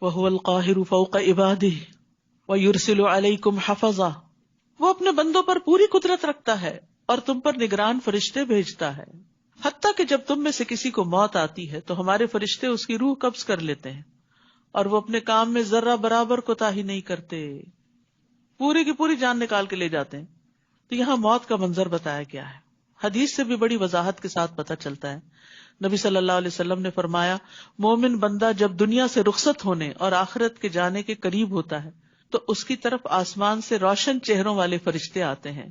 وَهُوَ الْقَاهِرُ فَوْقَ عِبَادِهِ وَيُرْسِلُ عَلَيْكُمْ حَفَظًا، وہ اپنے بندوں پر پوری قدرت رکھتا ہے اور تم پر نگران فرشتے بھیجتا ہے، حتیٰ کہ جب تم میں سے کسی کو موت آتی ہے تو ہمارے فرشتے اس کی روح قبض کر لیتے ہیں اور وہ اپنے کام میں ذرہ برابر کوتاہی نہیں کرتے، پوری کی پوری جان نکال کے لے جاتے ہیں۔ تو یہاں موت کا منظر بتایا گیا ہے، حدیث سے بھی بڑی وضاحت کے ساتھ پتہ چلتا ہے۔ نبی صلی اللہ علیہ وسلم نے فرمایا، مومن بندہ جب دنیا سے رخصت ہونے اور آخرت کے جانے کے قریب ہوتا ہے تو اس کی طرف آسمان سے روشن چہروں والے فرشتے آتے ہیں،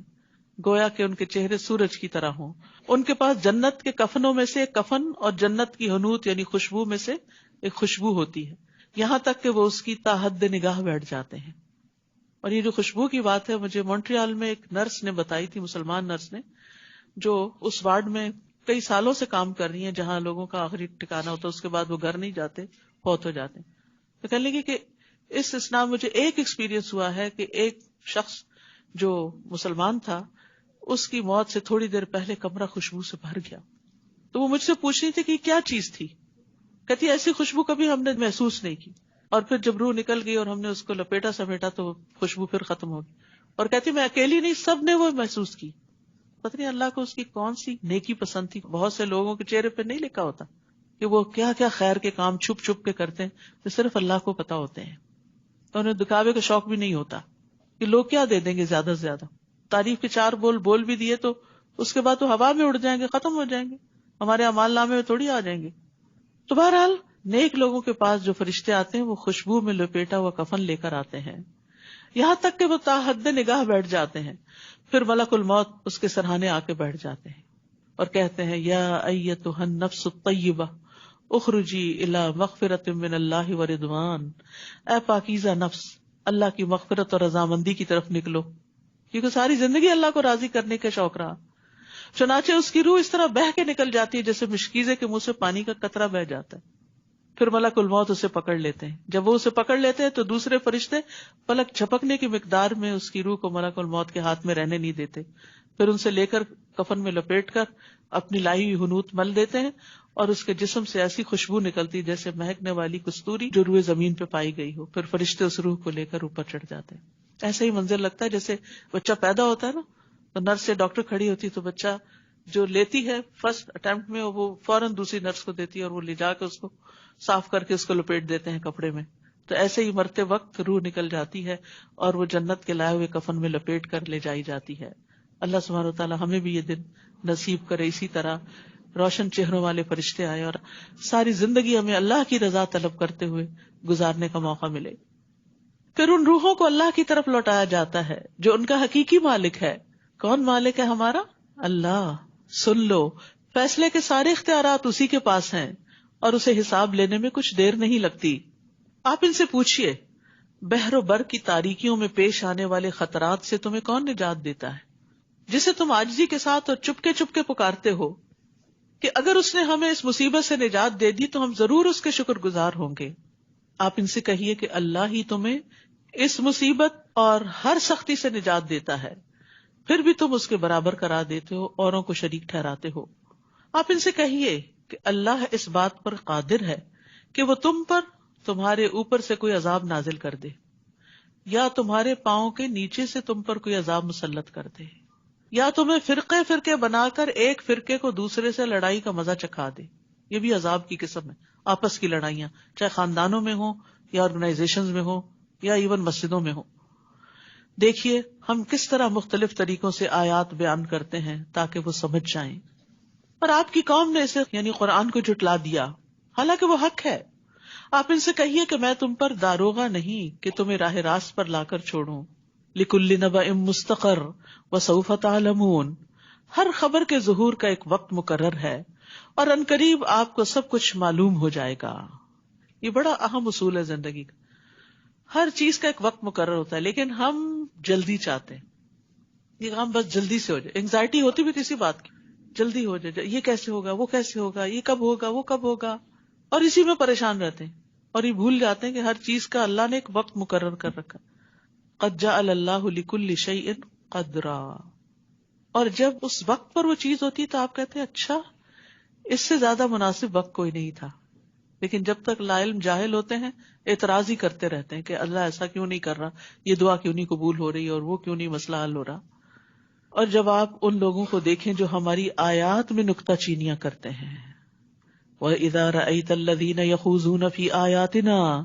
گویا کہ ان کے چہرے سورج کی طرح ہوں۔ ان کے پاس جنت کے کفنوں میں سے ایک کفن اور جنت کی حنوط یعنی خوشبو میں سے ایک خوشبو ہوتی ہے، یہاں تک کہ وہ اس کی تا حد نگاہ بیٹھ جاتے ہیں۔ اور یہ جو خوشبو کی بات ہے، مجھے مونٹریال میں ایک نرس نے بتائی تھی، مسلمان نرس نے، جو اس وارڈ میں کئی سالوں سے کام کر رہی ہیں جہاں لوگوں کا آخری ٹھکانہ ہوتا ہے، اس کے بعد وہ گھر نہیں جاتے، فوت ہو جاتے ہیں۔ تو کہنے لگی کہ اس اسنا مجھے ایک ایکسپیرینس ہوا ہے کہ ایک شخص جو مسلمان تھا، اس کی موت سے تھوڑی دیر پہلے کمرہ خوشبو سے بھر گیا۔ تو وہ مجھ سے پوچھ رہی تھی کہ کیا چیز تھی، کہتی ایسی خوشبو کبھی ہم نے محسوس نہیں کی، اور پھر جب روح نکل گئی اور ہم نے اس کو لپیٹا سمیٹا تو خوشبو پھر ختم ہو گئی، اور کہتی میں اکیلی نہیں، سب نے وہ محسوس کی۔ پتہ نہیں اللہ کو اس کی کون سی نیکی پسند تھی، بہت سے لوگوں کے چہرے پہ نہیں لکھا ہوتا کہ وہ کیا کیا خیر کے کام چھپ چھپ کے کرتے ہیں، جو صرف اللہ کو پتا ہوتے ہیں۔ تو انہیں دکھاوے کا شوق بھی نہیں ہوتا کہ لوگ کیا دے دیں گے، زیادہ سے زیادہ تعریف کے چار بول بھی دیے تو اس کے بعد تو ہوا میں اڑ جائیں گے، ختم ہو جائیں گے، ہمارے اعمال نامے میں تھوڑی آ جائیں گے۔ تو بہرحال نیک لوگوں کے پاس جو فرشتے آتے ہیں وہ خوشبو میں لپیٹا ہوا کفن لے کر آتے ہیں، یہاں تک کہ وہ تا حد نگاہ بیٹھ جاتے ہیں، پھر ملک الموت اس کے سرہانے آ کے بیٹھ جاتے ہیں اور کہتے ہیں یا ایتھا النفس الطیبہ اخرجی الی مغفرۃ من اللہ ورضوان، اے پاکیزہ نفس، اللہ کی مغفرت اور رضامندی کی طرف نکلو، کیونکہ ساری زندگی اللہ کو راضی کرنے کا شوق رہا۔ چنانچہ اس کی روح اس طرح بہہ کے نکل جاتی ہے جیسے مشکیزے کے منہ سے پانی کا قطرہ بہہ جاتا ہے۔ پھر ملک الموت اسے پکڑ لیتے ہیں، جب وہ اسے پکڑ لیتے ہیں تو دوسرے فرشتے پلک جھپکنے کی مقدار میں اس کی روح کو ملک الموت کے ہاتھ میں رہنے نہیں دیتے، پھر ان سے لے کر کفن میں لپیٹ کر اپنی لائی ہوئی حنوط مل دیتے ہیں، اور اس کے جسم سے ایسی خوشبو نکلتی جیسے مہکنے والی کستوری جو روئے زمین پہ پائی گئی ہو، پھر فرشتے اس روح کو لے کر اوپر چڑھ جاتے ہیں۔ ایسا ہی منظر لگتا ہے جیسے بچہ پیدا ہوتا ہے نا، تو نرس یا ڈاکٹر کھڑی ہوتی تو بچہ جو لیتی ہے فرسٹ اٹیمپٹ میں وہ فوراً دوسری نرس کو دیتی ہے اور وہ لے جا کے اس کو صاف کر کے اس کو لپیٹ دیتے ہیں کپڑے میں۔ تو ایسے ہی مرتے وقت روح نکل جاتی ہے اور وہ جنت کے لائے ہوئے کفن میں لپیٹ کر لے جائی جاتی ہے۔ اللہ سبحانہ وتعالی ہمیں بھی یہ دن نصیب کرے، اسی طرح روشن چہروں والے فرشتے آئے اور ساری زندگی ہمیں اللہ کی رضا طلب کرتے ہوئے گزارنے کا موقع ملے۔ پھر ان روحوں کو اللہ کی طرف لوٹایا جاتا ہے جو ان کا حقیقی مالک ہے۔ کون مالک ہے ہمارا؟ اللہ۔ سن لو، فیصلے کے سارے اختیارات اسی کے پاس ہیں اور اسے حساب لینے میں کچھ دیر نہیں لگتی۔ آپ ان سے پوچھئے، بحر و بر کی تاریکیوں میں پیش آنے والے خطرات سے تمہیں کون نجات دیتا ہے، جسے تم عاجزی کے ساتھ اور چپکے پکارتے ہو کہ اگر اس نے ہمیں اس مصیبت سے نجات دے دی تو ہم ضرور اس کے شکر گزار ہوں گے۔ آپ ان سے کہیے کہ اللہ ہی تمہیں اس مصیبت اور ہر سختی سے نجات دیتا ہے، پھر بھی تم اس کے برابر قرار دیتے ہو، اوروں کو شریک ٹھہراتے ہو۔ آپ ان سے کہیے کہ اللہ اس بات پر قادر ہے کہ وہ تم پر تمہارے اوپر سے کوئی عذاب نازل کر دے، یا تمہارے پاؤں کے نیچے سے تم پر کوئی عذاب مسلط کر دے، یا تمہیں فرقے بنا کر ایک فرقے کو دوسرے سے لڑائی کا مزہ چکھا دے۔ یہ بھی عذاب کی قسم ہے، آپس کی لڑائیاں، چاہے خاندانوں میں ہوں یا آرگنائزیشنز میں ہوں یا ایون مسجدوں میں ہوں۔ دیکھیے ہم کس طرح مختلف طریقوں سے آیات بیان کرتے ہیں تاکہ وہ سمجھ جائیں، اور آپ کی قوم نے اسے یعنی قرآن کو جھٹلا دیا، حالانکہ وہ حق ہے۔ آپ ان سے کہیے کہ میں تم پر داروغہ نہیں کہ تمہیں راہ راست پر لا کر چھوڑوں۔ لِكُلِّ نَبَإٍ مُسْتَقَرٌّ وَسَوْفَ تَعْلَمُونَ، ہر خبر کے ظہور کا ایک وقت مقرر ہے اور عنقریب آپ کو سب کچھ معلوم ہو جائے گا۔ یہ بڑا اہم اصول ہے زندگی کا، ہر چیز کا ایک وقت مقرر ہوتا ہے، لیکن ہم جلدی چاہتے ہیں، یہ کام بس جلدی سے ہو جائے، انگزائٹی ہوتی بھی کسی بات کی، جلدی ہو جائے، یہ کیسے ہوگا، وہ کیسے ہوگا، یہ کب ہوگا، وہ کب ہوگا، اور اسی میں پریشان رہتے ہیں، اور یہ بھول جاتے ہیں کہ ہر چیز کا اللہ نے ایک وقت مقرر کر رکھا۔ قد جعل اللہ لکل شیء قدرا، اور جب اس وقت پر وہ چیز ہوتی ہے تو آپ کہتے ہیں اچھا، اس سے زیادہ مناسب وقت کوئی نہیں تھا۔ لیکن جب تک لا علم جاہل ہوتے ہیں اعتراض ہی کرتے رہتے ہیں کہ اللہ ایسا کیوں نہیں کر رہا، یہ دعا کیوں نہیں قبول ہو رہی، اور وہ کیوں نہیں مسئلہ حل ہو رہا. اور جب آپ ان لوگوں کو دیکھیں جو ہماری آیات میں نکتہ چینیاں کرتے ہیں، وَإِذَا رَأَيْتَ الَّذِينَ يَخُوضُونَ فِي آيَاتِنَا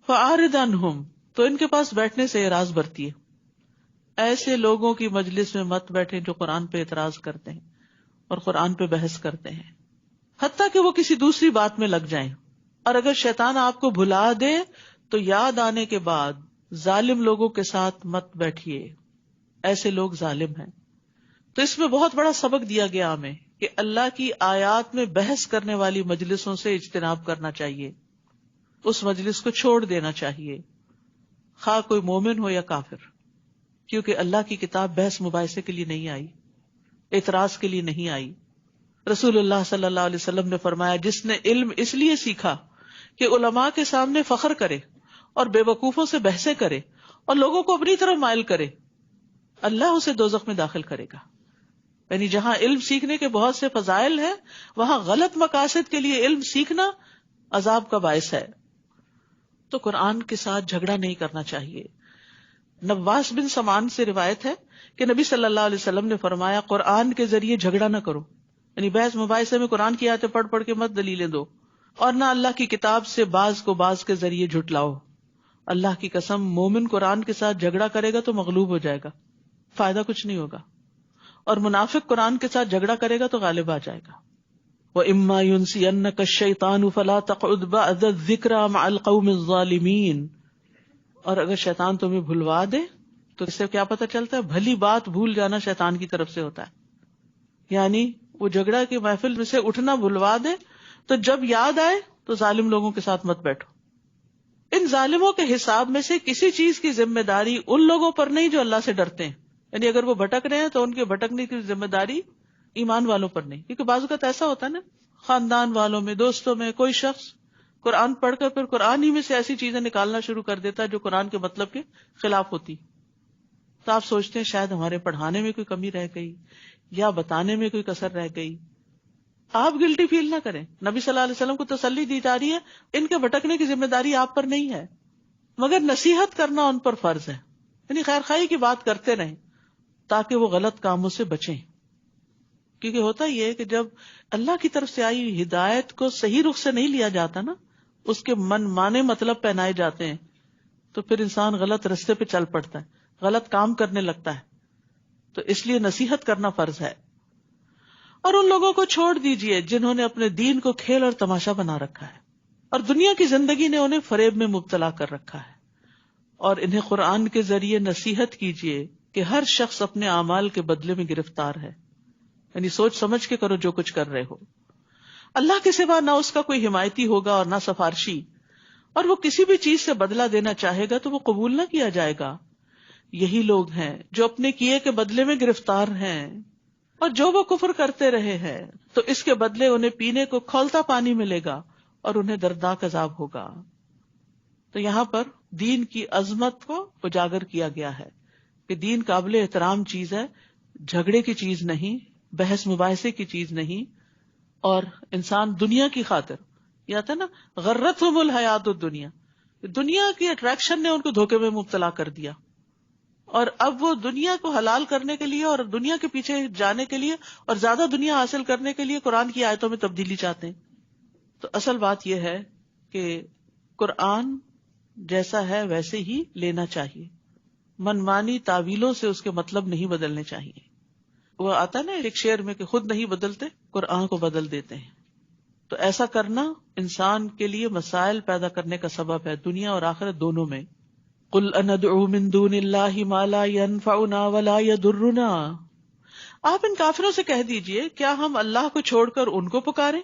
فَأَعْرِضْ عَنْهُمْ، تو ان کے پاس بیٹھنے سے اعراض برتی ہے. ایسے لوگوں کی مجلس میں مت بیٹھے جو قرآن پہ اعتراض کرتے ہیں اور قرآن پہ بحث کرتے ہیں، حتیٰ کہ وہ کسی دوسری بات میں لگ جائیں. اور اگر شیطان آپ کو بھلا دے تو یاد آنے کے بعد ظالم لوگوں کے ساتھ مت بیٹھیے، ایسے لوگ ظالم ہیں. تو اس میں بہت بڑا سبق دیا گیا ہمیں کہ اللہ کی آیات میں بحث کرنے والی مجلسوں سے اجتناب کرنا چاہیے، اس مجلس کو چھوڑ دینا چاہیے، خواہ کوئی مومن ہو یا کافر. کیونکہ اللہ کی کتاب بحث مباحثے کے لیے نہیں آئی، اعتراض کے لیے نہیں آئی. رسول اللہ صلی اللہ علیہ وسلم نے فرمایا، جس نے علم اس لیے سیکھا کہ علماء کے سامنے فخر کرے اور بے وقوفوں سے بحثیں کرے اور لوگوں کو اپنی طرف مائل کرے، اللہ اسے دوزخ میں داخل کرے گا. یعنی جہاں علم سیکھنے کے بہت سے فضائل ہیں، وہاں غلط مقاصد کے لیے علم سیکھنا عذاب کا باعث ہے. تو قرآن کے ساتھ جھگڑا نہیں کرنا چاہیے. نواس بن سمان سے روایت ہے کہ نبی صلی اللہ علیہ وسلم نے فرمایا، قرآن کے ذریعے جھگڑا نہ کرو. یعنی بحث مباحثے میں قرآن کی آیتیں پڑھ پڑھ کے مت دلیلیں دو، اور نہ اللہ کی کتاب سے بعض کو بعض کے ذریعے جھٹلاؤ. اللہ کی قسم، مومن قرآن کے ساتھ جھگڑا کرے گا تو مغلوب ہو جائے گا، فائدہ کچھ نہیں ہوگا. اور منافق قرآن کے ساتھ جھگڑا کرے گا تو غالب آ جائے گا. وَإِمَّا يُنْسِيَنَّكَ الشَّيْطَانُ فَلَا تَقْعُدْ بَعْدَ الذِّكْرَىٰ مَعَ الْقَوْمِ الظَّالِمِينَ. اور اگر شیطان تمہیں بھلوا دے تو اس سے کیا پتہ چلتا ہے؟ بھلی بات بھول جانا شیطان کی طرف سے ہوتا ہے. یعنی وہ جھگڑا کی محفل میں سے اٹھنا بھلوا دے تو جب یاد آئے تو ظالم لوگوں کے ساتھ مت بیٹھو. ان ظالموں کے حساب میں سے کسی چیز کی ذمہ داری ان لوگوں پر نہیں جو اللہ سے ڈرتے ہیں. یعنی اگر وہ بھٹک رہے ہیں تو ان کے بھٹکنے کی ذمہ داری ایمان والوں پر نہیں. کیونکہ بعض اوقات ایسا ہوتا ہے نا، خاندان والوں میں، دوستوں میں کوئی شخص قرآن پڑھ کر پھر قرآن ہی میں سے ایسی چیزیں نکالنا شروع کر دیتا ہے جو قرآن کے مطلب کے خلاف ہوتی. تو آپ سوچتے ہیں شاید ہمارے پڑھانے میں کوئی کمی رہ گئی یا بتانے میں کوئی کسر رہ گئی. آپ گلٹی فیل نہ کریں. نبی صلی اللہ علیہ وسلم کو تسلی دی جا رہی ہے، ان کے بھٹکنے کی ذمہ داری آپ پر نہیں ہے، مگر نصیحت کرنا ان پر فرض ہے. یعنی خیر خواہی کی بات کرتے رہیں تاکہ وہ غلط کاموں سے بچیں. کیونکہ ہوتا یہ ہے کہ جب اللہ کی طرف سے آئی ہدایت کو صحیح رخ سے نہیں لیا جاتا نا، اس کے من مانے مطلب پہنائے جاتے ہیں، تو پھر انسان غلط رستے پہ چل پڑتا ہے، غلط کام کرنے لگتا ہے. تو اس لیے نصیحت کرنا فرض ہے. اور ان لوگوں کو چھوڑ دیجئے جنہوں نے اپنے دین کو کھیل اور تماشا بنا رکھا ہے اور دنیا کی زندگی نے انہیں فریب میں مبتلا کر رکھا ہے. اور انہیں قرآن کے ذریعے نصیحت کیجئے کہ ہر شخص اپنے اعمال کے بدلے میں گرفتار ہے. یعنی سوچ سمجھ کے کرو جو کچھ کر رہے ہو. اللہ کے سوا نہ اس کا کوئی حمایتی ہوگا اور نہ سفارشی، اور وہ کسی بھی چیز سے بدلہ دینا چاہے گا تو وہ قبول نہ کیا جائے گا. یہی لوگ ہیں جو اپنے کیے کے بدلے میں گرفتار ہیں، اور جو وہ کفر کرتے رہے ہیں تو اس کے بدلے انہیں پینے کو کھولتا پانی ملے گا اور انہیں دردناک عذاب ہوگا. تو یہاں پر دین کی عظمت کو اجاگر کیا گیا ہے کہ دین قابل احترام چیز ہے، جھگڑے کی چیز نہیں، بحث مباحثے کی چیز نہیں. اور انسان دنیا کی خاطر، یہ آتا ہے نا، غرتہم الحیات الدنیا، دنیا کی اٹریکشن نے ان کو دھوکے میں مبتلا کر دیا، اور اب وہ دنیا کو حلال کرنے کے لیے اور دنیا کے پیچھے جانے کے لیے اور زیادہ دنیا حاصل کرنے کے لیے قرآن کی آیتوں میں تبدیلی چاہتے ہیں. تو اصل بات یہ ہے کہ قرآن جیسا ہے ویسے ہی لینا چاہیے، منمانی تعویلوں سے اس کے مطلب نہیں بدلنے چاہیے. وہ آتا ہے نا ایک شعر میں کہ خود نہیں بدلتے قرآن کو بدل دیتے ہیں. تو ایسا کرنا انسان کے لیے مسائل پیدا کرنے کا سبب ہے، دنیا اور آخرت دونوں میں. قل اندعو من دون اللہ ما لا ينفعنا ولا يضرنا. آپ ان کافروں سے کہہ دیجئے، کیا ہم اللہ کو چھوڑ کر ان کو پکاریں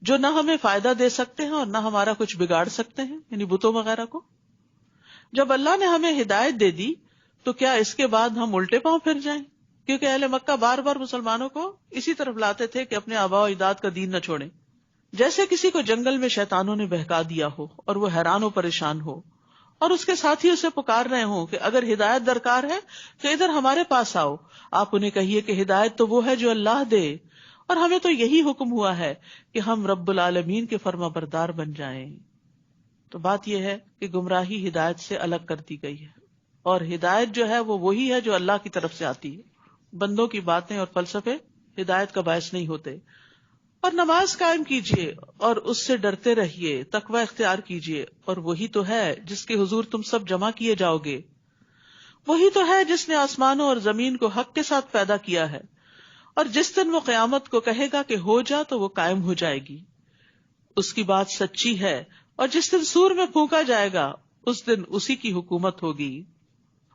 جو نہ ہمیں فائدہ دے سکتے ہیں اور نہ ہمارا کچھ بگاڑ سکتے ہیں، یعنی بتوں وغیرہ کو. جب اللہ نے ہمیں ہدایت دے دی تو کیا اس کے بعد ہم الٹے پاؤں پھر جائیں؟ کیونکہ اہل مکہ بار بار مسلمانوں کو اسی طرف لاتے تھے کہ اپنے آباء و اجداد کا دین نہ چھوڑیں. جیسے کسی کو جنگل میں شیطانوں نے بہکا دیا ہو اور وہ حیران و پریشان ہو اور اس کے ساتھی اسے پکار رہے ہوں کہ اگر ہدایت درکار ہے تو ادھر ہمارے پاس آؤ. آپ انہیں کہیے کہ ہدایت تو وہ ہے جو اللہ دے، اور ہمیں تو یہی حکم ہوا ہے کہ ہم رب العالمین کے فرما بردار بن جائیں. تو بات یہ ہے کہ گمراہی ہدایت سے الگ کر دی گئی ہے، اور ہدایت جو ہے وہ وہی ہے جو اللہ کی طرف سے آتی ہے. بندوں کی باتیں اور فلسفے ہدایت کا باعث نہیں ہوتے. اور نماز قائم کیجئے اور اس سے ڈرتے رہیے، تقوی اختیار کیجئے، اور وہی تو ہے جس کے حضور تم سب جمع کیے جاؤ گے. وہی تو ہے جس نے آسمانوں اور زمین کو حق کے ساتھ پیدا کیا ہے، اور جس دن وہ قیامت کو کہے گا کہ ہو جا تو وہ قائم ہو جائے گی. اس کی بات سچی ہے، اور جس دن سور میں پھونکا جائے گا اس دن اسی کی حکومت ہوگی.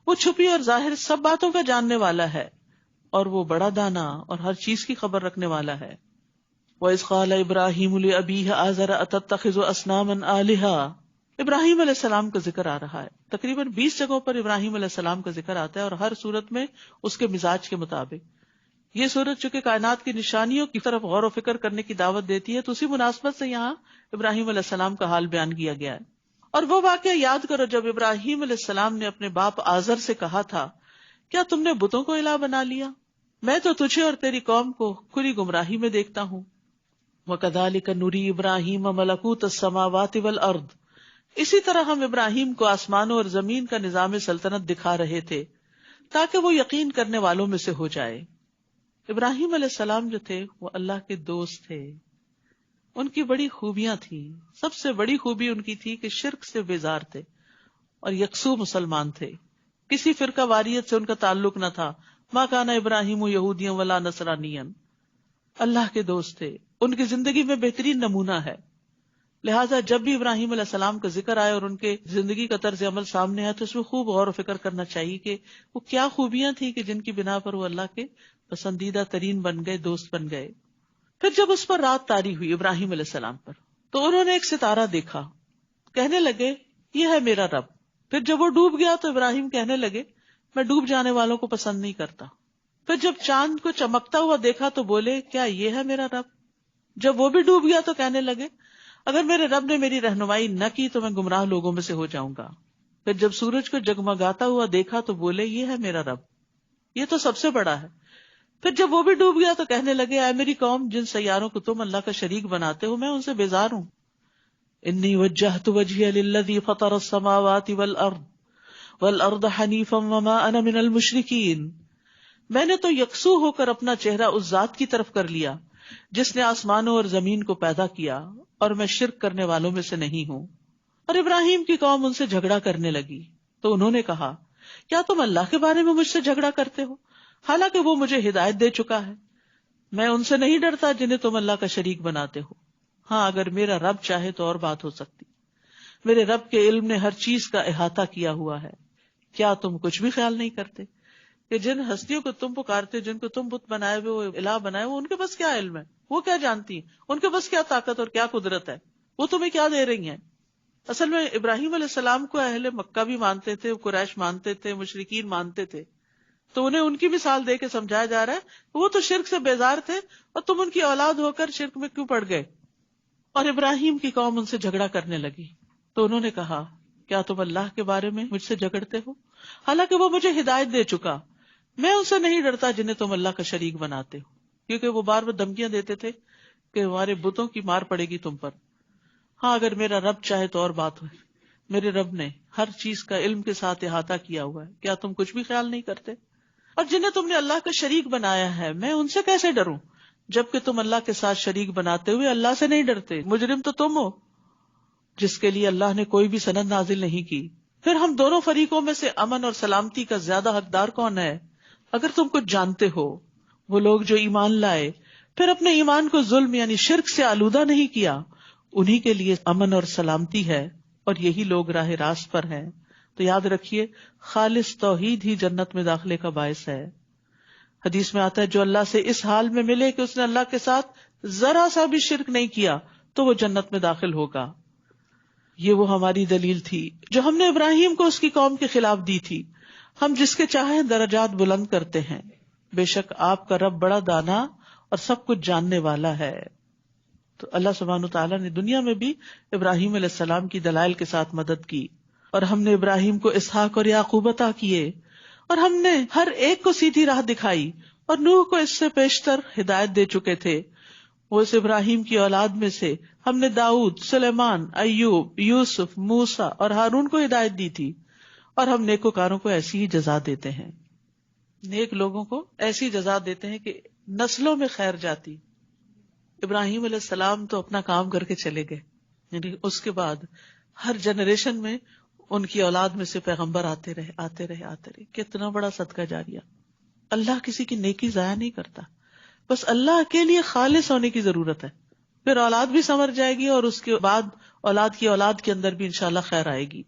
وہ چھپی اور ظاہر سب باتوں کا جاننے والا ہے، اور وہ بڑا دانا اور ہر چیز کی خبر رکھنے والا ہے. وَإِذْ قَالَ إِبْرَاهِيمُ لِأَبِيهِ آزَرَ أَتَتَّخِذُ أَصْنَامًا آلِهَةً. ابراہیم علیہ السلام کا ذکر آ رہا ہے. تقریباً 20 جگہوں پر ابراہیم علیہ السلام کا ذکر آتا ہے، اور ہر صورت میں اس کے مزاج کے مطابق. یہ صورت چونکہ کائنات کی نشانیوں کی طرف غور و فکر کرنے کی دعوت دیتی ہے، تو اسی مناسبت سے یہاں ابراہیم علیہ السلام کا حال بیان کیا گیا ہے. اور وہ واقعہ یاد کرو جب ابراہیم علیہ السلام نے اپنے باپ آزر سے کہا تھا، کیا تم نے بتوں کو الہ بنا لیا؟ میں تو تجھے اور تیری قوم کو کھلی گمراہی میں دیکھتا ہوں. وَكَذَلِكَ نُرِي إِبْرَاهِيمَ مَلَكُوتَ السَّمَاوَاتِ وَالْأَرْضِ. اسی طرح ہم ابراہیم کو آسمانوں اور زمین کا نظام سلطنت دکھا رہے تھے تاکہ وہ یقین کرنے والوں میں سے ہو جائے. ابراہیم علیہ السلام جو تھے وہ اللہ کے دوست تھے. ان کی بڑی خوبیاں تھیں. سب سے بڑی خوبی ان کی تھی کہ شرک سے بیزار تھے اور یکسو مسلمان تھے. کسی فرقہ واریت سے ان کا تعلق نہ تھا. ما کان ابراہیم یہودیاں ولا نصرانیا. اللہ کے دوست تھے. ان کی زندگی میں بہترین نمونہ ہے. لہٰذا جب بھی ابراہیم علیہ السلام کا ذکر آئے اور ان کے زندگی کا طرز عمل سامنے آئے تو اس میں خوب غور و فکر کرنا چاہیے کہ وہ کیا خوبیاں تھیں کہ جن کی بنا پر وہ اللہ کے پسندیدہ ترین بن گئے، دوست بن گئے. پھر جب اس پر رات طاری ہوئی ابراہیم علیہ السلام پر، تو انہوں نے ایک ستارہ دیکھا. کہنے لگے یہ ہے میرا رب. پھر جب وہ ڈوب گیا تو ابراہیم کہنے لگے میں ڈوب جانے والوں کو پسند نہیں کرتا. پھر جب چاند کو چمکتا ہوا دیکھا تو بولے کیا یہ ہے میرا رب؟ جب وہ بھی ڈوب گیا تو کہنے لگے اگر میرے رب نے میری رہنمائی نہ کی تو میں گمراہ لوگوں میں سے ہو جاؤں گا. پھر جب سورج کو جگمگاتا ہوا دیکھا تو بولے یہ ہے میرا رب، یہ تو سب سے بڑا ہے. پھر جب وہ بھی ڈوب گیا تو کہنے لگے اے میری قوم، جن سیاروں کو تم اللہ کا شریک بناتے ہو میں ان سے بیزار ہوں. انی وجہت وجہی للذی فطر السماوات والارض حنیفا وما انا من المشرکین. میں نے تو یکسو ہو کر اپنا چہرہ اس ذات کی طرف کر لیا جس نے آسمانوں اور زمین کو پیدا کیا، اور میں شرک کرنے والوں میں سے نہیں ہوں. اور ابراہیم کی قوم ان سے جھگڑا کرنے لگی تو انہوں نے کہا کیا تم اللہ کے بارے میں مجھ سے جھگڑا کرتے ہو حالانکہ وہ مجھے ہدایت دے چکا ہے؟ میں ان سے نہیں ڈرتا جنہیں تم اللہ کا شریک بناتے ہو. ہاں اگر میرا رب چاہے تو اور بات ہو سکتی. میرے رب کے علم نے ہر چیز کا احاطہ کیا ہوا ہے. کیا تم کچھ بھی خیال نہیں کرتے کہ جن ہستیوں کو تم پکارتے، جن کو تم بت بنائے ہوئے، وہ الہ بنائے ہوئے، ان کے پاس کیا علم ہے؟ وہ کیا جانتی ہیں؟ ان کے پاس کیا طاقت اور کیا قدرت ہے؟ وہ تمہیں کیا دے رہی ہیں؟ اصل میں ابراہیم علیہ السلام کو اہل مکہ بھی مانتے تھے، قریش مانتے تھے، مشرکین مانتے تھے. تو انہیں ان کی مثال دے کے سمجھایا جا رہا ہے وہ تو شرک سے بیزار تھے اور تم ان کی اولاد ہو کر شرک میں کیوں پڑ گئے. اور ابراہیم کی قوم ان سے جھگڑا کرنے لگی تو انہوں نے کہا کیا تم اللہ کے بارے میں مجھ سے جھگڑتے ہو حالانکہ وہ مجھے ہدایت دے چکا؟ میں ان سے نہیں ڈرتا جنہیں تم اللہ کا شریک بناتے ہو. کیونکہ وہ بار بار دھمکیاں دیتے تھے کہ ہمارے بتوں کی مار پڑے گی تم پر. ہاں اگر میرا رب چاہے تو اور بات ہے. میرے رب نے ہر چیز کا علم کے ساتھ احاطہ کیا ہوا ہے. کیا تم کچھ بھی خیال نہیں کرتے؟ اور جنہیں تم نے اللہ کا شریک بنایا ہے میں ان سے کیسے ڈروں جبکہ تم اللہ کے ساتھ شریک بناتے ہوئے اللہ سے نہیں ڈرتے. مجرم تو تم ہو جس کے لیے اللہ نے کوئی بھی سند نازل نہیں کی. پھر ہم دونوں فریقوں میں سے امن اور سلامتی کا زیادہ حقدار کون ہے؟ اگر تم کچھ جانتے ہو وہ لوگ جو ایمان لائے پھر اپنے ایمان کو ظلم یعنی شرک سے آلودہ نہیں کیا، انہی کے لیے امن اور سلامتی ہے اور یہی لوگ راہ راست پر ہیں. تو یاد رکھیے خالص توحید ہی جنت میں داخلے کا باعث ہے. حدیث میں آتا ہے جو اللہ سے اس حال میں ملے کہ اس نے اللہ کے ساتھ ذرا سا بھی شرک نہیں کیا تو وہ جنت میں داخل ہوگا. یہ وہ ہماری دلیل تھی جو ہم نے ابراہیم کو اس کی قوم کے خلاف دی تھی. ہم جس کے چاہیں درجات بلند کرتے ہیں. بے شک آپ کا رب بڑا دانا اور سب کچھ جاننے والا ہے. تو اللہ سبحانہ تعالیٰ نے دنیا میں بھی ابراہیم علیہ السلام کی دلائل کے ساتھ مدد کی، اور ہم نے ابراہیم کو اسحاق اور یعقوب عطا کیے، اور ہم نے ہر ایک کو سیدھی راہ دکھائی اور نوح کو اس سے پیشتر ہدایت دے چکے تھے. وہ اس ابراہیم کی اولاد میں سے ہم نے داؤد، سلیمان، ایوب، یوسف، موسیٰ اور ہارون کو ہدایت دی تھی، اور ہم نیکوکاروں کو ایسی ہی جزا دیتے ہیں. نیک لوگوں کو ایسی جزا دیتے ہیں کہ نسلوں میں خیر جاتی. ابراہیم علیہ السلام تو اپنا کام کر کے چلے گئے، یعنی اس کے بعد ہر جنریشن میں ان کی اولاد میں سے پیغمبر آتے رہے. کتنا بڑا صدقہ جاریہ. اللہ کسی کی نیکی ضائع نہیں کرتا، بس اللہ کے لیے خالص ہونے کی ضرورت ہے. پھر اولاد بھی سنور جائے گی، اور اس کے بعد اولاد کی اولاد کے اندر بھی انشاءاللہ خیر آئے گی.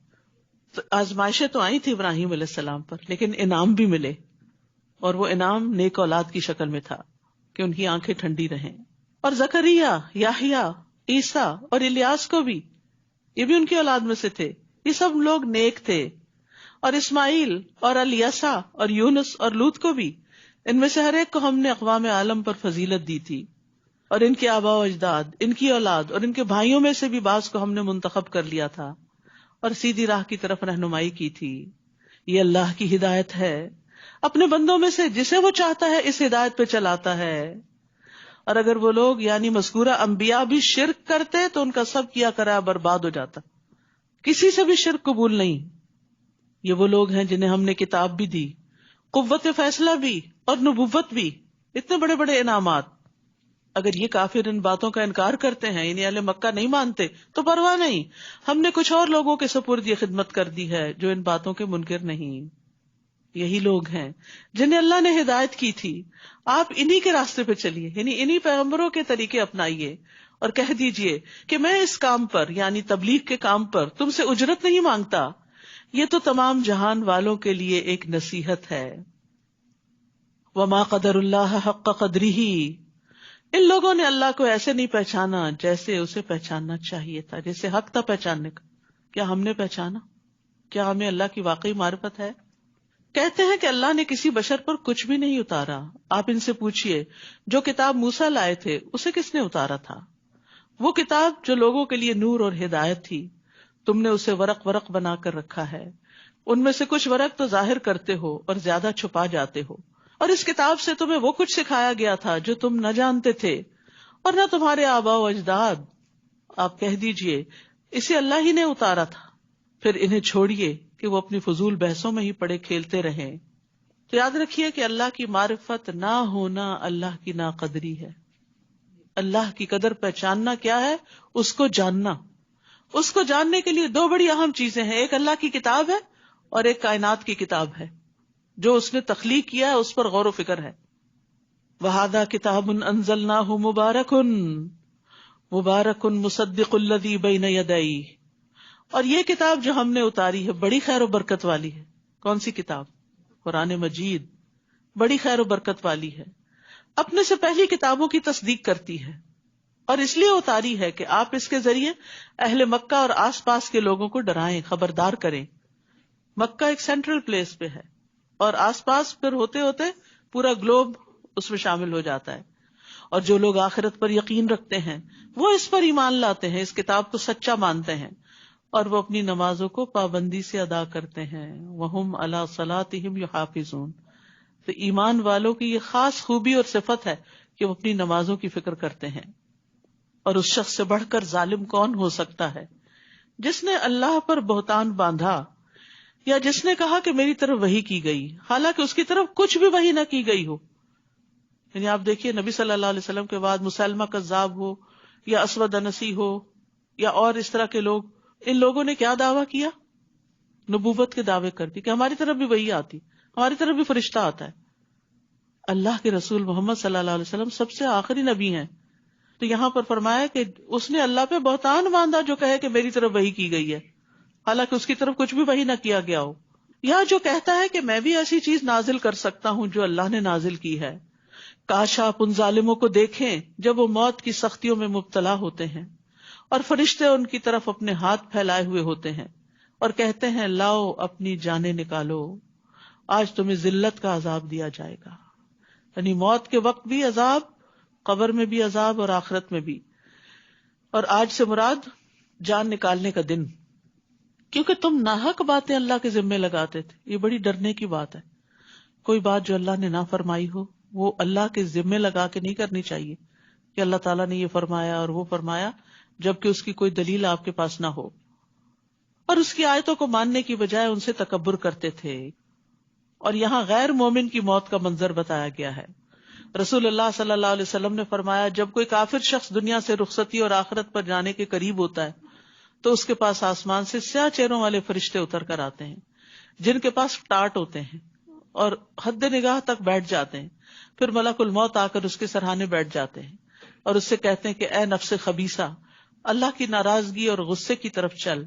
تو آزمائشیں تو آئی تھی ابراہیم علیہ السلام پر، لیکن انعام بھی ملے، اور وہ انعام نیک اولاد کی شکل میں تھا کہ ان کی آنکھیں ٹھنڈی رہیں. اور زکریا، یحییٰ، عیسیٰ اور الیاس کو بھی، یہ بھی ان کی اولاد میں سے تھے. یہ سب لوگ نیک تھے. اور اسماعیل اور الیسع اور یونس اور لوط کو بھی، ان میں سے ہر ایک کو ہم نے اقوام عالم پر فضیلت دی تھی. اور ان کے آباء و اجداد، ان کی اولاد اور ان کے بھائیوں میں سے بھی بعض کو ہم نے منتخب کر لیا تھا اور سیدھی راہ کی طرف رہنمائی کی تھی. یہ اللہ کی ہدایت ہے، اپنے بندوں میں سے جسے وہ چاہتا ہے اس ہدایت پہ چلاتا ہے. اور اگر وہ لوگ یعنی مذکورہ انبیاء بھی شرک کرتے تو ان کا سب کیا کرا برباد ہو جاتا. کسی سے بھی شرک قبول نہیں. یہ وہ لوگ ہیں جنہیں ہم نے کتاب بھی دی، قوت فیصلہ بھی اور نبوت بھی، اتنے بڑے بڑے انعامات. اگر یہ کافر ان باتوں کا انکار کرتے ہیں، یعنی اہل مکہ نہیں مانتے، تو پرواہ نہیں، ہم نے کچھ اور لوگوں کے سپرد یہ خدمت کر دی ہے جو ان باتوں کے منکر نہیں. یہی لوگ ہیں جنہیں اللہ نے ہدایت کی تھی. آپ انہی کے راستے پہ چلیے، یعنی انہی پیغمبروں کے طریقے اپنائیے، اور کہہ دیجئے کہ میں اس کام پر یعنی تبلیغ کے کام پر تم سے اجرت نہیں مانگتا، یہ تو تمام جہان والوں کے لیے ایک نصیحت ہے. وما قدر اللہ حق قدرہ، ان لوگوں نے اللہ کو ایسے نہیں پہچانا جیسے اسے پہچاننا چاہیے تھا، جیسے حق تھا پہچاننے کا. کیا ہم نے پہچانا؟ کیا ہمیں اللہ کی واقعی معرفت ہے؟ کہتے ہیں کہ اللہ نے کسی بشر پر کچھ بھی نہیں اتارا. آپ ان سے پوچھئے جو کتاب موسیٰ لائے تھے اسے کس نے اتارا تھا؟ وہ کتاب جو لوگوں کے لیے نور اور ہدایت تھی. تم نے اسے ورق ورق بنا کر رکھا ہے، ان میں سے کچھ ورق تو ظاہر کرتے ہو اور زیادہ چھپا جاتے ہو. اور اس کتاب سے تمہیں وہ کچھ سکھایا گیا تھا جو تم نہ جانتے تھے اور نہ تمہارے آباء و اجداد. آپ کہہ دیجئے اسے اللہ ہی نے اتارا تھا. پھر انہیں چھوڑیے کہ وہ اپنی فضول بحثوں میں ہی پڑے کھیلتے رہیں. تو یاد رکھیے کہ اللہ کی معرفت نہ ہونا اللہ کی ناقدری ہے. اللہ کی قدر پہچاننا کیا ہے؟ اس کو جاننا. اس کو جاننے کے لیے دو بڑی اہم چیزیں ہیں، ایک اللہ کی کتاب ہے اور ایک کائنات کی کتاب ہے. جو اس نے تخلیق کیا ہے اس پر غور و فکر ہے. وَهَذَا كِتَابٌ أَنزَلْنَاهُ مُبَارَكٌ مُصَدِّقُ الَّذِي بَيْنَ يَدَيْهِ. اور یہ کتاب جو ہم نے اتاری ہے بڑی خیر و برکت والی ہے. کون سی کتاب؟ قرآن مجید. بڑی خیر و برکت والی ہے، اپنے سے پہلی کتابوں کی تصدیق کرتی ہے، اور اس لیے اتاری ہے کہ آپ اس کے ذریعے اہل مکہ اور آس پاس کے لوگوں کو ڈرائیں، خبردار کریں. مکہ ایک سینٹرل پلیس پہ ہے، اور آس پاس پھر ہوتے ہوتے پورا گلوب اس میں شامل ہو جاتا ہے. اور جو لوگ آخرت پر یقین رکھتے ہیں وہ اس پر ایمان لاتے ہیں، اس کتاب کو سچا مانتے ہیں، اور وہ اپنی نمازوں کو پابندی سے ادا کرتے ہیں. وَهُمْ عَلَىٰ صَلَاتِهِمْ يُحَافِظُونَ. تو ایمان والوں کی یہ خاص خوبی اور صفت ہے کہ وہ اپنی نمازوں کی فکر کرتے ہیں. اور اس شخص سے بڑھ کر ظالم کون ہو سکتا ہے جس نے اللہ پر بہتان باندھا، یا جس نے کہا کہ میری طرف وحی کی گئی حالانکہ اس کی طرف کچھ بھی وحی نہ کی گئی ہو. یعنی آپ دیکھیے نبی صلی اللہ علیہ وسلم کے بعد مسلمہ کذاب ہو یا اسود انسی ہو یا اور اس طرح کے لوگ، ان لوگوں نے کیا دعویٰ کیا؟ نبوت کے دعوے کرتی کہ ہماری طرف بھی وحی آتی، ہماری طرف بھی فرشتہ آتا ہے. اللہ کے رسول محمد صلی اللہ علیہ وسلم سب سے آخری نبی ہیں. تو یہاں پر فرمایا کہ اس نے اللہ پہ بہتان باندھا جو کہے کہ میری طرف وحی کی گئی ہے حالانکہ اس کی طرف کچھ بھی وحی نہ کیا گیا ہو. یا جو کہتا ہے کہ میں بھی ایسی چیز نازل کر سکتا ہوں جو اللہ نے نازل کی ہے. کاش آپ ان ظالموں کو دیکھیں جب وہ موت کی سختیوں میں مبتلا ہوتے ہیں اور فرشتے ان کی طرف اپنے ہاتھ پھیلائے ہوئے ہوتے ہیں اور کہتے ہیں لاؤ اپنی جانیں نکالو، آج تمہیں ذلت کا عذاب دیا جائے گا. یعنی موت کے وقت بھی عذاب، قبر میں بھی عذاب اور آخرت میں بھی. اور آج سے مراد جان نکالنے کا دن، کیونکہ تم ناحق باتیں اللہ کے ذمے لگاتے تھے. یہ بڑی ڈرنے کی بات ہے. کوئی بات جو اللہ نے نہ فرمائی ہو وہ اللہ کے ذمے لگا کے نہیں کرنی چاہیے کہ اللہ تعالیٰ نے یہ فرمایا اور وہ فرمایا، جبکہ اس کی کوئی دلیل آپ کے پاس نہ ہو. اور اس کی آیتوں کو ماننے کی بجائے ان سے تکبر کرتے تھے. اور یہاں غیر مومن کی موت کا منظر بتایا گیا ہے. رسول اللہ صلی اللہ علیہ وسلم نے فرمایا، جب کوئی کافر شخص دنیا سے رخصتی اور آخرت پر جانے کے قریب ہوتا ہے تو اس کے پاس آسمان سے سیاہ چہروں والے فرشتے اتر کر آتے ہیں جن کے پاس ٹاٹ ہوتے ہیں اور حد نگاہ تک بیٹھ جاتے ہیں. پھر ملک الموت آ کر اس کے سرہانے بیٹھ جاتے ہیں اور اس سے کہتے ہیں کہ اے نفس خبیثہ، اللہ کی ناراضگی اور غصے کی طرف چل.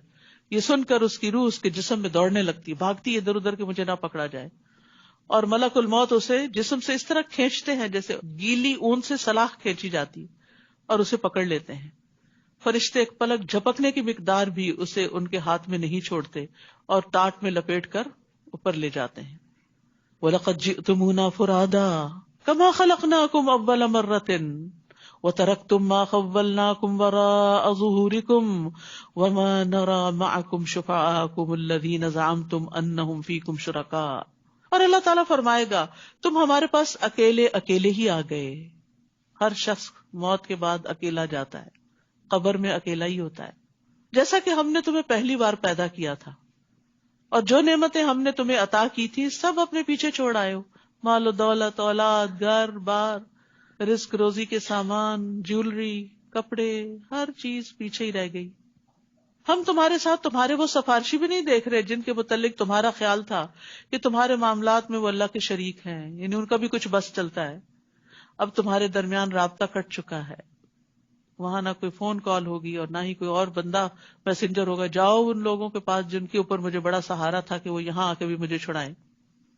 یہ سن کر اس کی روح اس کے جسم میں دوڑنے لگتی، بھاگتی ادھر ادھر کہ مجھے نہ پکڑا جائے. اور ملک الموت اسے جسم سے اس طرح کھینچتے ہیں جیسے گیلی اون سے سلاخ کھینچی جاتی، اور اسے پکڑ لیتے ہیں. فرشتے ایک پلک جھپکنے کی مقدار بھی اسے ان کے ہاتھ میں نہیں چھوڑتے اور ٹاٹ میں لپیٹ کر اوپر لے جاتے ہیں. وَلَقَدْ جِئْتُمُونَا فُرَادَىٰ كَمَا خَلَقْنَاكُمْ أَوَّلَ مَرَّةٍ وَتَرَكْتُم مَّا خَوَّلْنَاكُمْ وَرَاءَ ظُهُورِكُمْ وَمَا نَرَىٰ مَعَكُمْ شُفَعَاءَكُمُ الَّذِينَ زَعَمْتُمْ أَنَّهُمْ فِيكُمْ شُرَكَاءُ. اور اللہ تعالیٰ فرمائے گا، تم ہمارے پاس اکیلے اکیلے ہی آ گئے. ہر شخص موت کے بعد اکیلا جاتا ہے، قبر میں اکیلا ہی ہوتا ہے. جیسا کہ ہم نے تمہیں پہلی بار پیدا کیا تھا اور جو نعمتیں ہم نے تمہیں عطا کی تھی سب اپنے پیچھے چھوڑ آئے ہو. مال و دولت، اولاد، گھر بار، رزق روزی کے سامان، جیولری، کپڑے، ہر چیز پیچھے ہی رہ گئی. ہم تمہارے ساتھ تمہارے وہ سفارشی بھی نہیں دیکھ رہے جن کے متعلق تمہارا خیال تھا کہ تمہارے معاملات میں وہ اللہ کے شریک ہیں، یعنی ان کا بھی کچھ بس چلتا ہے. اب تمہارے درمیان رابطہ کٹ چکا ہے، وہاں نہ کوئی فون کال ہوگی اور نہ ہی کوئی اور بندہ میسنجر ہوگا. جاؤ ان لوگوں کے پاس جن کے اوپر مجھے بڑا سہارا تھا کہ وہ یہاں آ کے بھی مجھے چھڑائیں.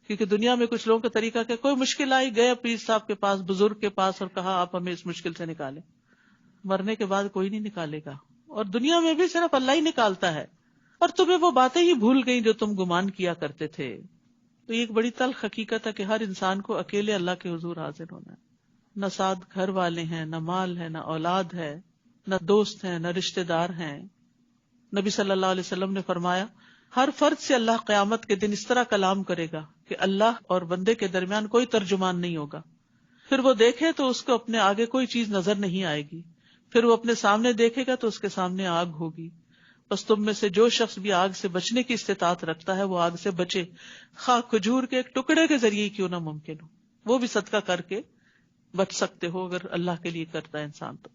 کیونکہ دنیا میں کچھ لوگوں کا طریقہ کہ کوئی مشکل آئی گئے پیر صاحب کے پاس، بزرگ کے پاس، اور کہا آپ ہمیں اس مشکل سے نکالیں. مرنے کے بعد کوئی نہیں نکالے گا، اور دنیا میں بھی صرف اللہ ہی نکالتا ہے. اور تمہیں وہ باتیں ہی بھول گئی جو تم گمان کیا کرتے تھے. تو یہ ایک بڑی تلخ حقیقت ہے کہ ہر انسان کو اکیلے اللہ کے حضور حاضر ہونا ہے. نہ ساتھ گھر والے ہیں، نہ مال ہے، نہ اولاد ہے، نہ دوست ہیں، نہ رشتہ دار ہیں. نبی صلی اللہ علیہ وسلم نے فرمایا، ہر فرد سے اللہ قیامت کے دن اس طرح کلام کرے گا کہ اللہ اور بندے کے درمیان کوئی ترجمان نہیں ہوگا. پھر وہ دیکھے تو اس کو اپنے آگے کوئی چیز نظر نہیں آئے گی، پھر وہ اپنے سامنے دیکھے گا تو اس کے سامنے آگ ہوگی. بس تم میں سے جو شخص بھی آگ سے بچنے کی استطاعت رکھتا ہے وہ آگ سے بچے، خواہ کھجور کے ایک ٹکڑے کے ذریعے کیوں نہ ممکن ہو. وہ بھی صدقہ کر کے بچ سکتے ہو اگر اللہ کے لیے کرتا ہے انسان تو.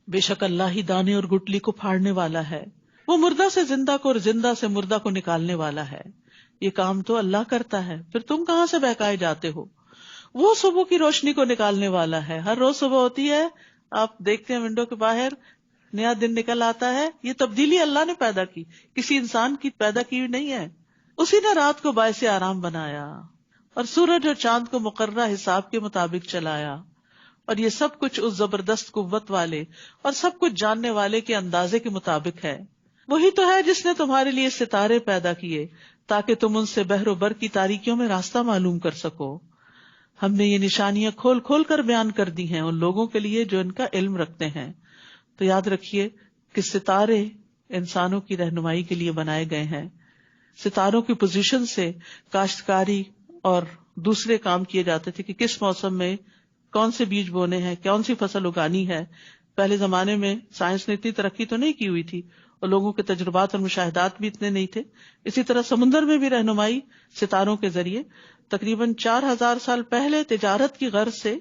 بے شک اللہ ہی دانے اور گٹلی کو پھاڑنے والا ہے، وہ مردہ سے زندہ کو اور زندہ سے مردہ کو نکالنے والا ہے. یہ کام تو اللہ کرتا ہے، پھر تم کہاں سے بہکائے جاتے ہو. وہ صبح کی روشنی کو نکالنے والا ہے. ہر روز صبح ہوتی ہے، آپ دیکھتے ہیں ونڈو کے باہر نیا دن نکل آتا ہے. یہ تبدیلی اللہ نے پیدا کی، کسی انسان کی پیدا کی نہیں ہے. اسی نے رات کو باعث آرام بنایا اور سورج اور چاند کو مقررہ حساب کے مطابق چلایا. اور یہ سب کچھ اس زبردست قوت والے اور سب کچھ جاننے والے کے اندازے کے مطابق ہے. وہی تو ہے جس نے تمہارے لیے ستارے پیدا کیے تاکہ تم ان سے بحر و بر کی تاریکیوں میں راستہ معلوم کر سکو. ہم نے یہ نشانیاں کھول کھول کر بیان کر دی ہیں ان لوگوں کے لیے جو ان کا علم رکھتے ہیں. تو یاد رکھیے کہ ستارے انسانوں کی رہنمائی کے لیے بنائے گئے ہیں. ستاروں کی پوزیشن سے کاشتکاری اور دوسرے کام کیے جاتے تھے کہ کس موسم میں کون سے بیج بونے ہیں، کون سی فصل اگانی ہے. پہلے زمانے میں سائنس نے اتنی ترقی تو نہیں کی ہوئی تھی اور لوگوں کے تجربات اور مشاہدات بھی اتنے نہیں تھے. اسی طرح سمندر میں بھی رہنمائی ستاروں کے ذریعے. تقریباً 4000 سال پہلے تجارت کی غرض سے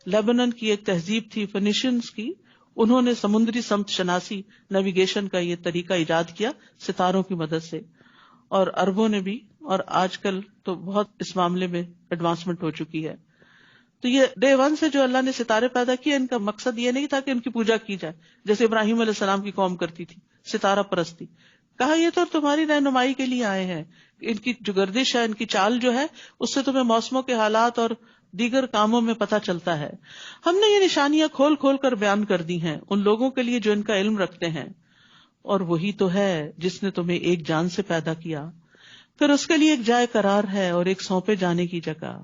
لیبنن کی ایک تہذیب تھی فینیشینز کی، انہوں نے سمندری سمت شناسی نیویگیشن کا یہ طریقہ ایجاد کیا ستاروں کی مدد سے. اور عربوں نے بھی، اور آج کل تو بہت اس معاملے میں ایڈوانسمنٹ ہو چکی ہے. تو یہ ڈے ون سے جو اللہ نے ستارے پیدا کیے، ان کا مقصد یہ نہیں تھا کہ ان کی پوجا کی جائے جیسے ابراہیم علیہ السلام کی قوم کرتی تھی، ستارہ پرستی. کہا یہ تو تمہاری رہنمائی کے لیے آئے ہیں، ان کی جو گردش ہے، ان کی چال جو ہے، اس سے تمہیں موسموں کے حالات اور دیگر کاموں میں پتہ چلتا ہے. ہم نے یہ نشانیاں کھول کھول کر بیان کر دی ہیں ان لوگوں کے لیے جو ان کا علم رکھتے ہیں. اور وہی تو ہے جس نے تمہیں ایک جان سے پیدا کیا، پھر اس کے لیے ایک جائے قرار ہے اور ایک سونپے جانے کی جگہ.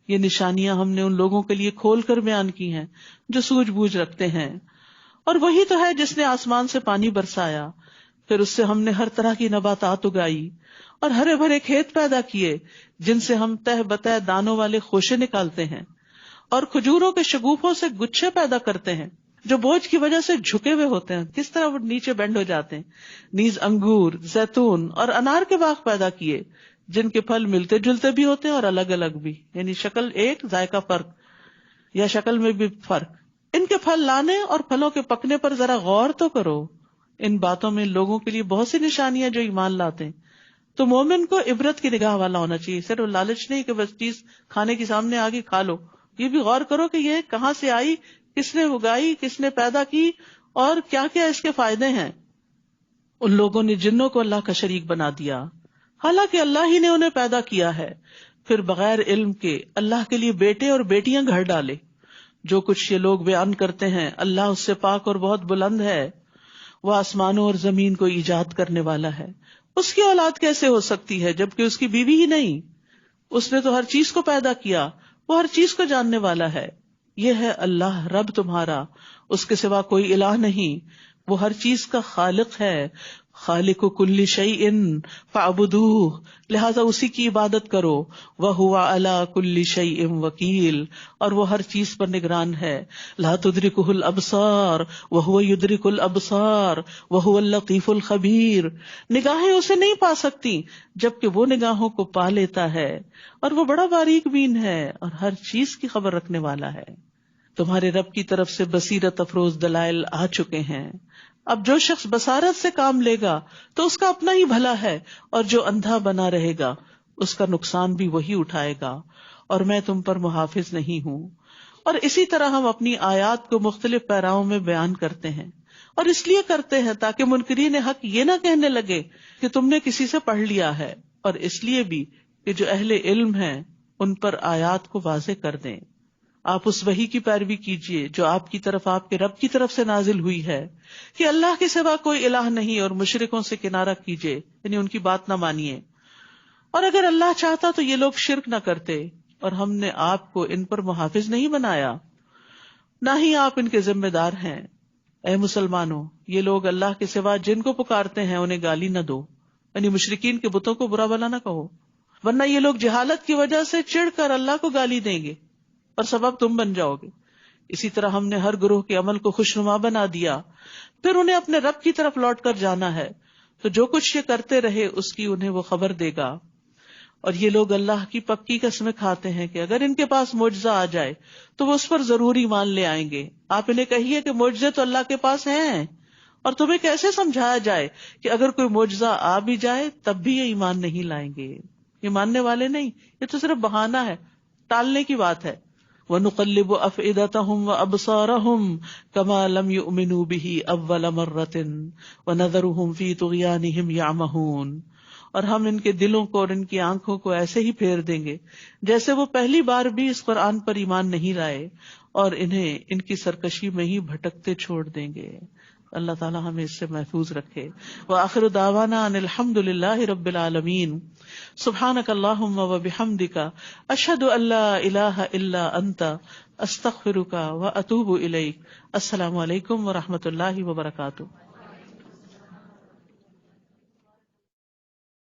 یہ نشانیاں ہم نے ان لوگوں کے لیے کھول کر بیان کی ہیں جو سوجھ بوجھ رکھتے ہیں. اور وہی تو ہے جس نے آسمان سے پانی برسایا، پھر اس سے ہم نے ہر طرح کی نباتات اگائی اور ہرے بھرے کھیت پیدا کیے جن سے ہم تہ بتہ دانوں والے خوشے نکالتے ہیں. اور کھجوروں کے شگوفوں سے گچھے پیدا کرتے ہیں جو بوجھ کی وجہ سے جھکے ہوئے ہوتے ہیں، کس طرح وہ نیچے بینڈ ہو جاتے ہیں. نیز انگور، زیتون اور انار کے باغ پیدا کیے جن کے پھل ملتے جلتے بھی ہوتے ہیں اور الگ الگ بھی، یعنی شکل ایک ذائقہ فرق یا شکل میں بھی فرق. ان کے پھل لانے اور پھلوں کے پکنے پر ذرا غور تو کرو. ان باتوں میں لوگوں کے لیے بہت سی نشانیاں جو ایمان لاتے ہیں. تو مومن کو عبرت کی نگاہ والا ہونا چاہیے، صرف لالچ نہیں کہ بس چیز کھانے کی سامنے آگے کھا لو. یہ بھی غور کرو کہ یہ کہاں سے آئی، کس نے اگائی، کس نے پیدا کی، اور کیا کیا اس کے فائدے ہیں. ان لوگوں نے جنوں کو اللہ کا شریک بنا دیا حالانکہ اللہ ہی نے انہیں پیدا کیا ہے، پھر بغیر علم کے اللہ کے لیے بیٹے اور بیٹیاں گھر ڈالے. جو کچھ یہ لوگ بیان کرتے ہیں اللہ اس سے پاک اور بہت بلند ہے. وہ آسمانوں اور زمین کو ایجاد کرنے والا ہے. اس کی اولاد کیسے ہو سکتی ہے جبکہ اس کی بیوی ہی نہیں؟ اس نے تو ہر چیز کو پیدا کیا، وہ ہر چیز کو جاننے والا ہے. یہ ہے اللہ رب تمہارا، اس کے سوا کوئی الہ نہیں، وہ ہر چیز کا خالق ہے. خالق کل شیء فاعبدوہ، لہذا اسی کی عبادت کرو. وہو علی کل شیء وکیل، اور وہ ہر چیز پر نگران ہے. لا تدرکہ الابصار وہو یدرک الابصار وہو اللطیف الخبیر، نگاہیں اسے نہیں پا سکتی جبکہ وہ نگاہوں کو پا لیتا ہے، اور وہ بڑا باریک بین ہے اور ہر چیز کی خبر رکھنے والا ہے. تمہارے رب کی طرف سے بصیرت افروز دلائل آ چکے ہیں. اب جو شخص بصارت سے کام لے گا تو اس کا اپنا ہی بھلا ہے، اور جو اندھا بنا رہے گا اس کا نقصان بھی وہی اٹھائے گا، اور میں تم پر محافظ نہیں ہوں. اور اسی طرح ہم اپنی آیات کو مختلف پیراؤں میں بیان کرتے ہیں، اور اس لیے کرتے ہیں تاکہ منکرین حق یہ نہ کہنے لگے کہ تم نے کسی سے پڑھ لیا ہے، اور اس لیے بھی کہ جو اہل علم ہیں ان پر آیات کو واضح کر دیں. آپ اس وحی کی پیروی کیجیے جو آپ کی طرف آپ کے رب کی طرف سے نازل ہوئی ہے کہ اللہ کے سوا کوئی الہ نہیں، اور مشرکوں سے کنارہ کیجیے، یعنی ان کی بات نہ مانیے. اور اگر اللہ چاہتا تو یہ لوگ شرک نہ کرتے، اور ہم نے آپ کو ان پر محافظ نہیں بنایا، نہ ہی آپ ان کے ذمہ دار ہیں. اے مسلمانوں، یہ لوگ اللہ کے سوا جن کو پکارتے ہیں انہیں گالی نہ دو، یعنی مشرکین کے بتوں کو برا بھلا نہ کہو، ورنہ یہ لوگ جہالت کی وجہ سے چڑھ کر اللہ کو گالی دیں گے اور سبب تم بن جاؤ گے. اسی طرح ہم نے ہر گروہ کے عمل کو خوشنما بنا دیا، پھر انہیں اپنے رب کی طرف لوٹ کر جانا ہے، تو جو کچھ یہ کرتے رہے اس کی انہیں وہ خبر دے گا. اور یہ لوگ اللہ کی پکی قسمیں کھاتے ہیں کہ اگر ان کے پاس معجزہ آ جائے تو وہ اس پر ضرور ایمان لے آئیں گے. آپ انہیں کہیے کہ معجزے تو اللہ کے پاس ہیں، اور تمہیں کیسے سمجھایا جائے کہ اگر کوئی معجزہ آ بھی جائے تب بھی یہ ایمان نہیں لائیں گے. یہ ماننے والے نہیں، یہ تو صرف بہانہ ہے، ٹالنے کی بات ہے. وَنُقَلِّبُ أَفْئِدَتَهُمْ وَأَبْصَارَهُمْ كَمَا لَمْ يُؤْمِنُوا بِهِ أَوَّلَ مَرَّةٍ وَنَذَرُهُمْ فِي طُغْيَانِهِمْ يَعْمَهُونَ. اور ہم ان کے دلوں کو اور ان کی آنکھوں کو ایسے ہی پھیر دیں گے جیسے وہ پہلی بار بھی اس قرآن پر ایمان نہیں لائے، اور انہیں ان کی سرکشی میں ہی بھٹکتے چھوڑ دیں گے. اللہ تعالی ہمیں اس سے محفوظ رکھے. وآخر دعوانا ان الحمد للہ رب العالمین. سبحانک اللہم وبحمدک، اشہد ان لا الہ الا انت، استغفرک واتوب الیک. السلام علیکم ورحمۃ اللہ وبرکاتہ.